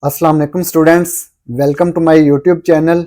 अस्सलाम वालेकुम students, welcome to my YouTube channel.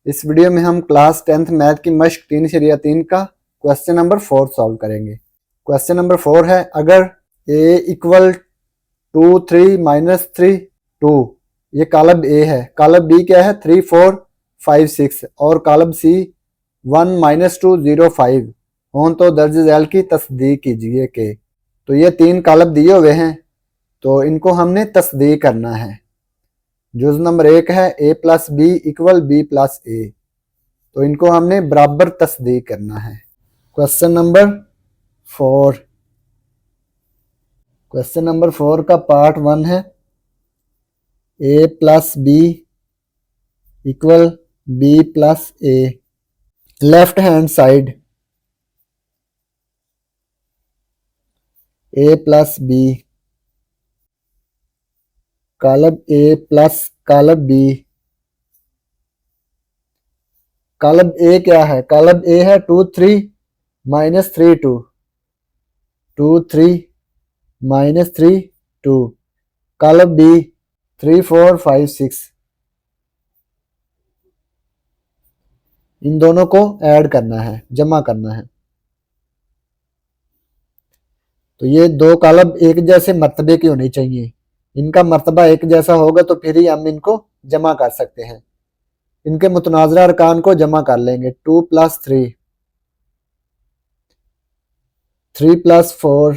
इस वीडियो में हम क्लास 10th मैथ की मश्क 3/3 का क्वेश्चन नंबर 4 सॉल्व करेंगे। क्वेश्चन नंबर 4 है, अगर a इक्वल 2 3 माइनस 3 2, ये कॉलम a है, कॉलम b क्या है 3 4 5 6 और कॉलम c 1 -2 0 5 हों तो दर्ज झैल की तस्दीक कीजिए कि। तो ये तीन कॉलम दिए हुए हैं, तो इनको हमने तस्दीक करना है। जुज़ नंबर 1 है a plus B equal B plus A, तो इनको हमने बराबर तस्दीक करना है। क्वेश्चन नंबर 4, क्वेश्चन नंबर 4 का पार्ट 1 है a plus B equal B plus A. Left hand side a plus B, column a plus column b। Column a क्या है, कॉलम a है 2 3 माइनस 3 2 2 3 माइनस 3 2। Column b 3 4 5 6। इन दोनों को add करना है, जमा करना है। तो ये दो कॉलम एक जैसे मर्तबे की होनी चाहिए, इनका मर्तबा एक जैसा होगा तो फिर ही हम इनको जमा कर सकते हैं। इनके मुतनाज़रा अरकान को जमा कर लेंगे। 2 plus 3 3 plus 4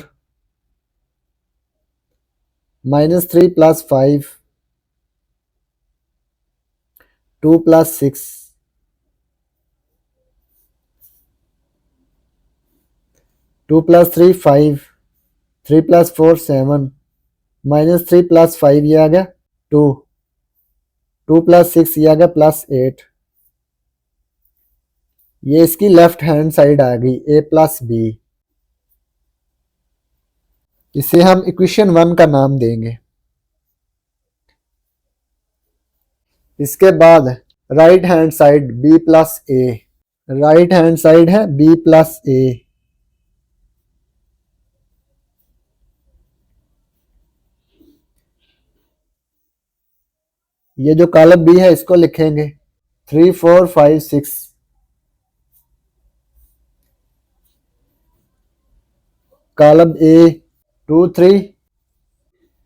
minus 3 plus 5 2 plus 6 2 plus 3 5 3 plus 4 7 minus 3 plus 5 ये आ गया 2 2 प्लस 6 ये आ गया प्लस 8। ये इसकी लेफ्ट हैंड साइड आ गई a प्लस बी। इसे हम इक्वेशन 1 का नाम देंगे। इसके बाद right hand side b plus A, right hand side है b प्लस ए। ये जो कॉलम b है इसको लिखेंगे 3 4 5 6। Column a 2 3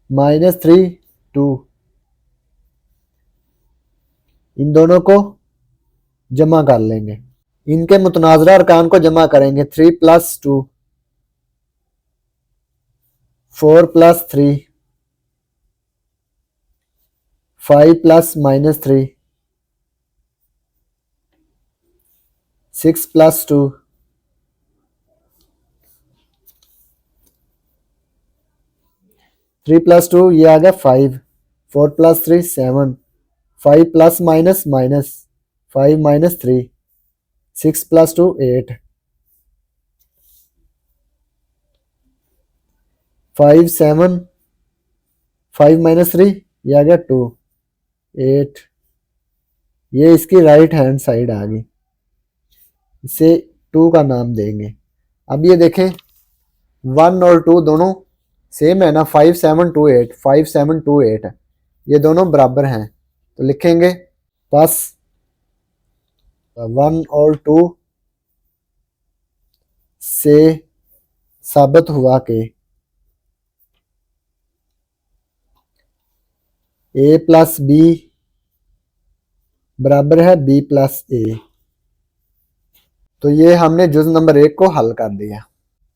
minus 3 2। इन दोनों को जमा कर लेंगे। इनके मुतनाज़रा अरकान को जमा करेंगे। 3 plus 2 4 plus 3 5 plus minus 3 6 plus 2 3 plus 2 ये आ गया 5 4 plus 3 7 5 plus minus minus 5 minus 3 6 plus 2 8 5 7 5 minus 3 ये आ गया 2 8। ये इसकी राइट हैंड साइड आ गई, इसे 2 का नाम देंगे। अब ये देखें 1 और 2 दोनों सेम है ना, 5 7 2 8 5 7 2 8 है, ये दोनों बराबर हैं। तो लिखेंगे बस 1 और 2 से साबित हुआ कि a प्लस बी बराबर है b प्लस ए। तो ये हमने जुज़ नंबर 1 को हल कर दिया।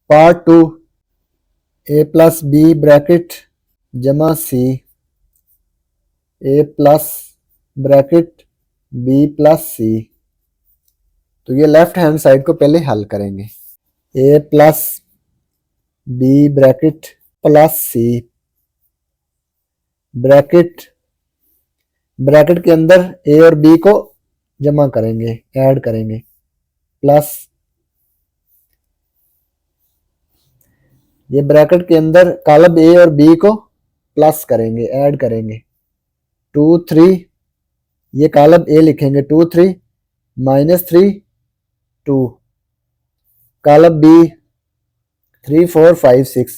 Part 2 a plus B bracket जमा C a plus bracket b plus C. तो ये लेफ्ट हैंड साइड को पहले हल करेंगे। a plus B bracket plus C bracket, bracket के अंदर a और b को जमा करेंगे, ऐड करेंगे, प्लस ये ब्रैकेट के अंदर कॉलम a और b को प्लस करेंगे, ऐड करेंगे 2 3। ये कॉलम a लिखेंगे 2 3 minus 3 2। Column b 3 4 5 6।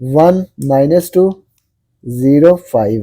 1 - 2 0 5.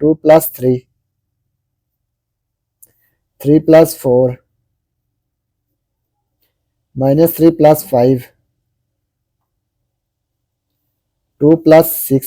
2 + 3 3 + 4 -3 + 5 2 + 6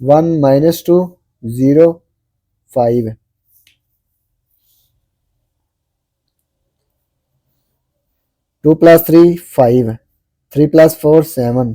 1 - 2 0 5 2 + 3 5 3 + 4 7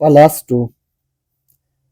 +2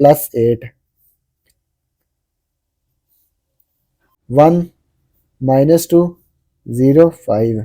+8 1 - 2 0 5.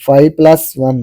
5 + 1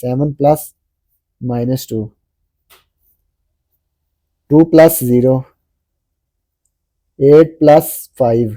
7 + -2 2 + 0 8 + 5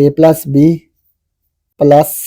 A + B + C.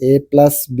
A + B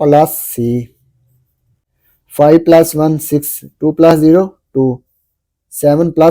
+ C 5 + 1 6 2 + 0 2 7 ±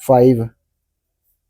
5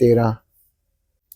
13.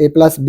A + B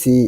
C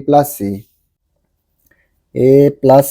+ C A +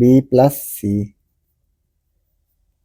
B + C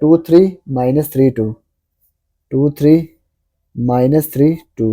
2 3 -3 2 2 3 -3 2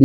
B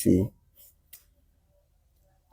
C.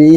B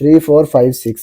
3 4 5 6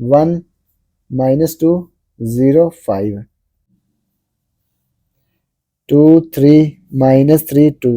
1 - 2 0 5 2 3 -3 2.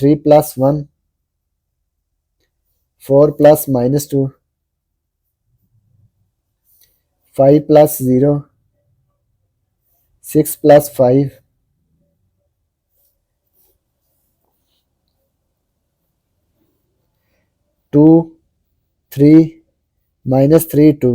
3 + 1 4 + -2 5 + 0 6 + 5 2 3 -3 2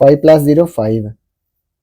5 + 0 5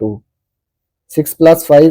2 6 + 5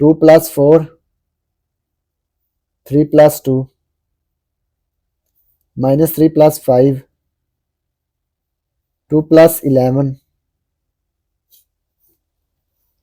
2 + 4 3 + 2 -3 + 5 2 + 11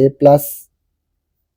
A +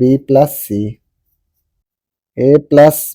B + C A +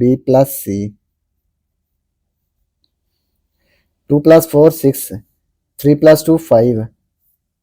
B + C 2 + 4 6 3 + 2 5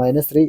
-3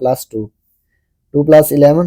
+2 2 + 11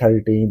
13.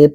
A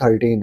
13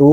2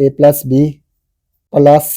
A + B + C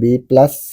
B + C.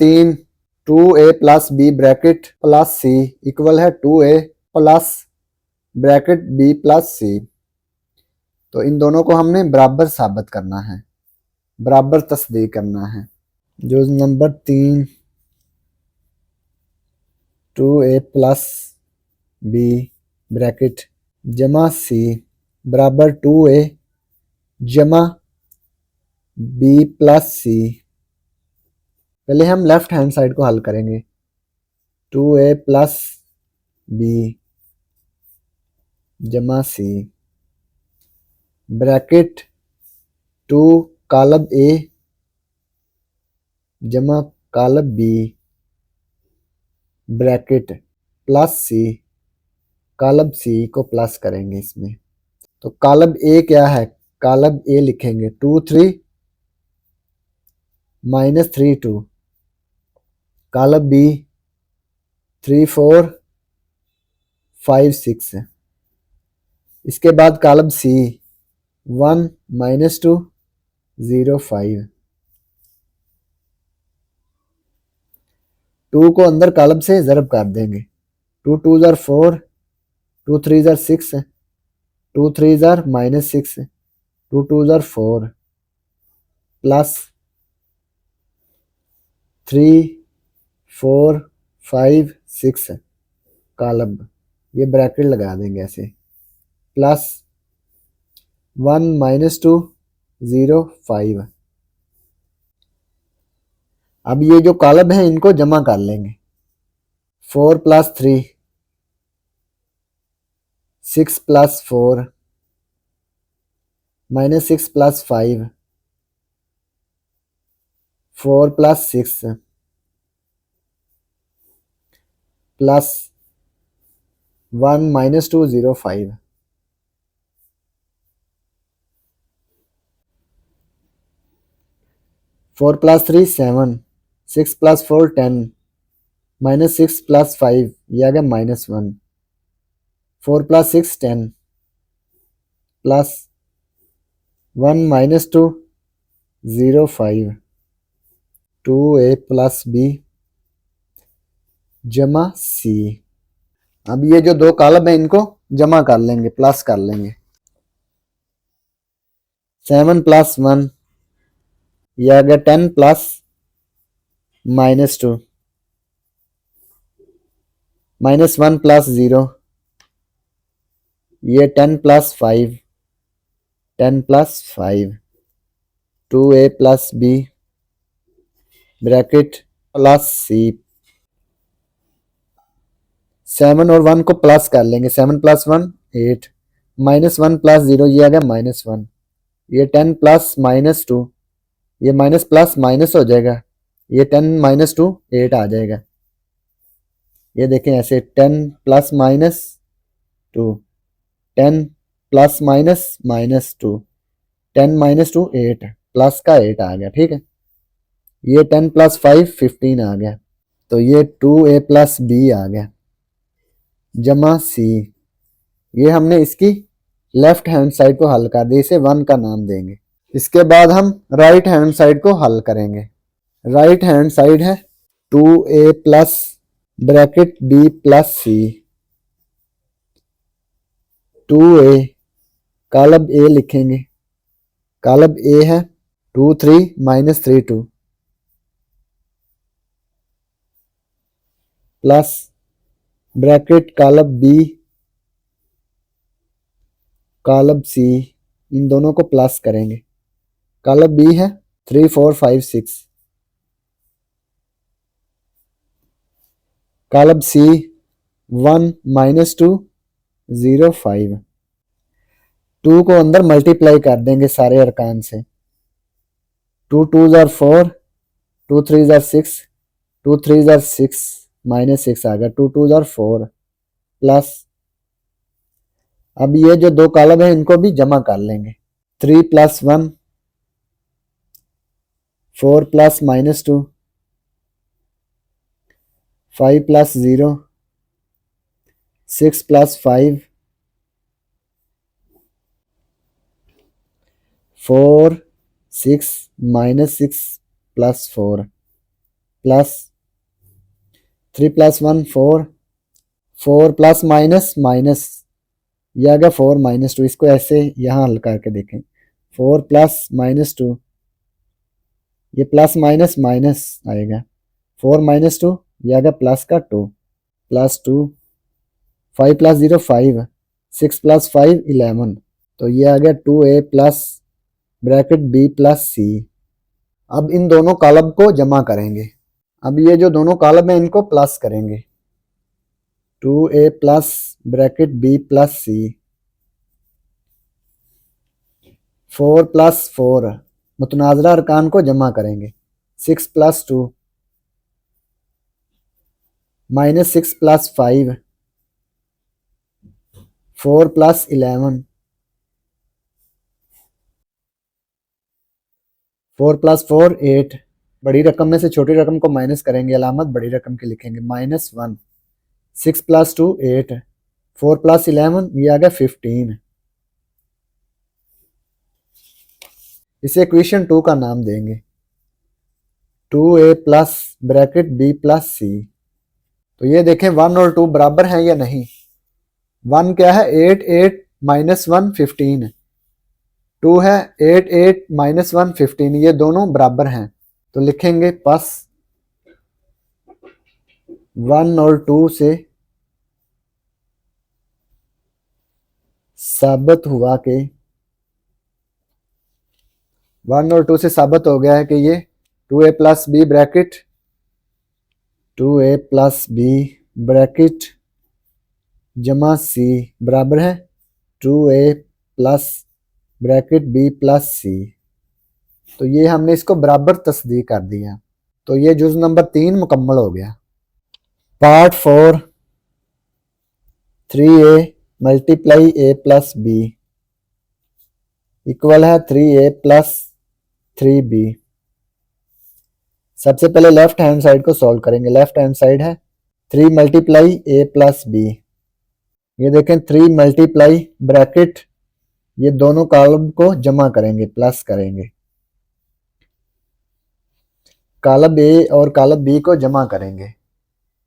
3 2a plus b bracket plus c equal है 2a plus bracket b plus c। तो इन दोनों को हमने बराबर साबित करना है, बराबर तस्दीक करना है। जो number 3 2a plus b bracket जमा c बराबर 2a जमा b प्लस c। पहले हम लेफ्ट हैंड साइड को हल करेंगे। 2a प्लस b जमा c ब्रैकेट 2 कालब a जमा कालब b bracket plus c कालब c को प्लस करेंगे इसमें। तो कालब a क्या है, कालब a लिखेंगे 2 3 माइनस 3 2, कालब b 3 4 5 6। इसके बाद कालब c 1 माइनस 2 0 5। 2 को अंदर कालब से ज़रब कर देंगे। 2 2 ज़ार 4, 2 3 ज़ार 6, 2 3 ज़ार माइनस 6, 2 2 ज़ार 4 प्लस 3 4 5 6 कालब, ये ब्रैकेट लगा देंगे ऐसे, प्लस 1 माइनस 2 0 5। अब ये जो कालब है इनको जमा कर लेंगे। 4 plus 3 6 plus 4 minus 6 plus 5 4 plus 6 plus 1 minus 2 0 5। 4 plus 3 7, 6 plus 4 10, minus 6 plus 5 ये आ गया minus 1। 4 plus 6 10 plus 1 minus 2 0 5। 2a plus b जमा c। अब ये जो दो कालब हैं इनको जमा कर लेंगे, प्लस कर लेंगे। 7 प्लस 1 ये आ गया 10 प्लस माइनस 2, माइनस 1 प्लस 0 ये 10 plus 5, 10 plus 5। 2a plus b bracket plus c। 7 और 1 को प्लस कर लेंगे। 7 प्लस 1 8, माइनस 1 प्लस 0 ये आ गया माइनस 1। ये 10 प्लस माइनस 2, ये माइनस प्लस माइनस हो जाएगा, ये 10 माइनस 2 8 आ जाएगा। ये देखें ऐसे 10 plus minus 2, 10 plus minus minus 2, 10 minus 2 8, plus का 8 आ गया। ठीक है, ये 10 प्लस 5 15 आ गया। तो ये 2a प्लस b आ गया जमा c। ये हमने इसकी लेफ्ट हैंड साइड को हल कर दिया, इसे 1 का नाम देंगे। इसके बाद हम राइट हैंड साइड को हल करेंगे। राइट हैंड साइड है 2a plus bracket b plus c। 2a कालब a लिखेंगे, कालब a है 2 3 माइनस 3 2 प्लस ब्रैकेट कालब b कालब c, इन दोनों को प्लस करेंगे। कालब b है 3 4 5 6, कालब c 1 माइनस 2 0 5। 2 को अंदर मल्टीप्लाई कर देंगे सारे अरकान से। 2 2 ज़ार 4, 2 3 ज़ार 6, 2 3 ज़ार 6 माइनस 6 आ गया। 2 2 ज़ार 4 प्लस, अब ये जो दो कालब है इनको भी जमा कर लेंगे। 3 plus 1 4 plus minus 2 5 plus 0 6 plus 5 4 6 minus 6 plus 4 plus 3 + 1 4, 4 + minus minus, ये आ गया 4 - 2, इसको ऐसे यहाँ हल करके देखें, 4 + -2, ये प्लस माइनस माइनस आएगा, 4 - 2, ये आ गया प्लस का 2, +2, 5 + 0 5, 6 + 5 11, तो ये आ गया 2a plus bracket b plus c। अब इन दोनों कॉलम को जमा करेंगे। अब ये जो दोनों कॉलम है इनको प्लस करेंगे, 2a plus bracket b plus c, 4 + 4, मुतनाज़रा अरकान को जमा करेंगे, 6 + 2 -6 + 5, 4 + 11, 4 + 4 8, बड़ी रकम में से छोटी रकम को माइनस करेंगे, अलामत बड़ी रकम की लिखेंगे, -1, 6 + 2 8, 4 + 11, ये आ गया 15। इसे इक्वेशन 2 का नाम देंगे, 2a plus bracket b plus c। तो ये देखें 1 और 2 बराबर हैं या नहीं। 1 क्या है, 8 8 -1 15, 2 है 8 8 -1 15, ये दोनों बराबर हैं। तो लिखेंगे बस 1 और 2 से साबित हुआ कि 1 और 2 से साबित हो गया है कि ये 2a plus b bracket 2a plus b bracket जमा c बराबर है 2a plus bracket b plus c। तो ये हमने इसको बराबर तस्दीक कर दिया। तो ये जुज नंबर 3 मुकम्मल हो गया। Part 4, 3a multiply a plus b equal है 3a प्लस 3b। सबसे पहले लेफ्ट हैंड साइड को सॉल्व करेंगे। लेफ्ट हैंड साइड है 3 मल्टीप्लाई a प्लस b। ये देखें 3 मल्टीप्लाई ब्रैकेट, ये दोनों कॉलम को जमा करेंगे, प्लस करेंगे, कॉलम ए और कॉलम बी को जमा करेंगे।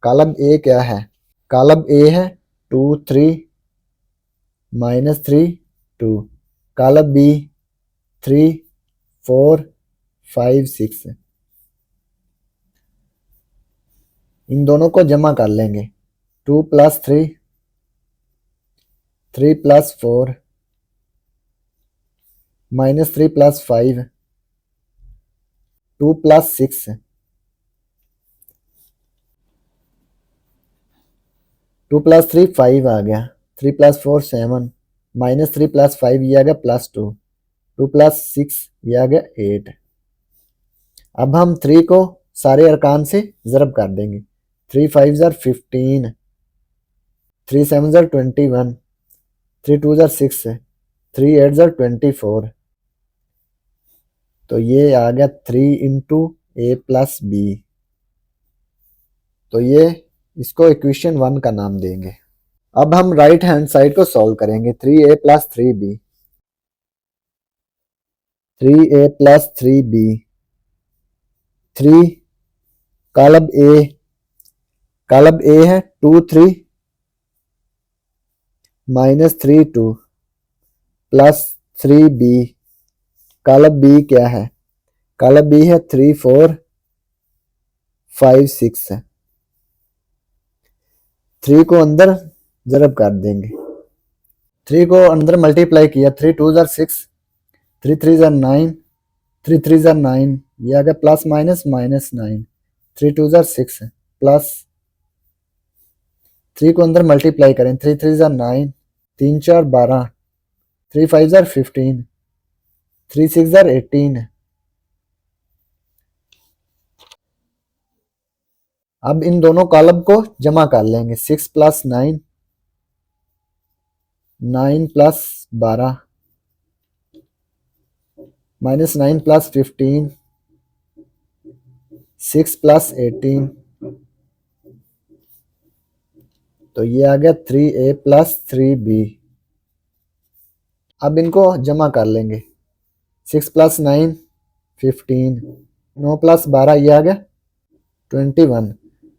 कॉलम ए क्या है, कॉलम ए है 2 3 -3 2, कॉलम बी 3 4 5 6, इन दोनों को जमा कर लेंगे, 2 + 3 3 + 4 -3 + 5 2 + 6, 2 + 3 5 आ गया, 3 + 4 7, -3 + 5 ये आ गया +2, 2 + 6 ये आ गया 8। अब हम 3 को सारे अरकान से ज़रब कर देंगे, 3 5 ज़र 15, 3 7 ज़र 21, 3 2 ज़र 6, 3 8 ज़र 24। तो ये आ गया 3 × a प्लस b। तो ये इसको इक्वेशन 1 का नाम देंगे। अब हम राइट हैंड साइड को सॉल्व करेंगे, 3a plus 3b, 3a plus 3b, 3 column A है 2 3 -3 2 प्लस 3b, कॉलम बी क्या है, कॉलम बी है 3 4 5 6 है, 3 को अंदर ज़रब कर देंगे, 3 को अंदर मल्टीप्लाई किया, 3 2 ज़र 6, 3 3 ज़र 9, 3 3 ज़र 9, ये आ गया प्लस माइनस -9, 3 2 ज़र 6 प्लस 3 को अंदर मल्टीप्लाई करें, 3 3 ज़र 9, 3 4 12, 3 5 ज़र 15, 3 6 ज़र 18। अब इन दोनों कॉलम को जमा कर लेंगे, 6 + 9, 9 + 12, -9 + 15, 6 + 18। तो ये आ गया 3a प्लस 3b। अब इनको जमा कर लेंगे, 6 + 9 15, 9 + 12 ये आ गया 21,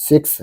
6,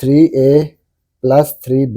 3a + 3b.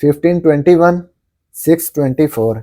15 21 6 24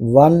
1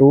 2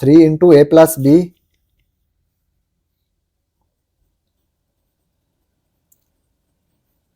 3 × a + b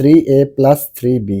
3a + 3b.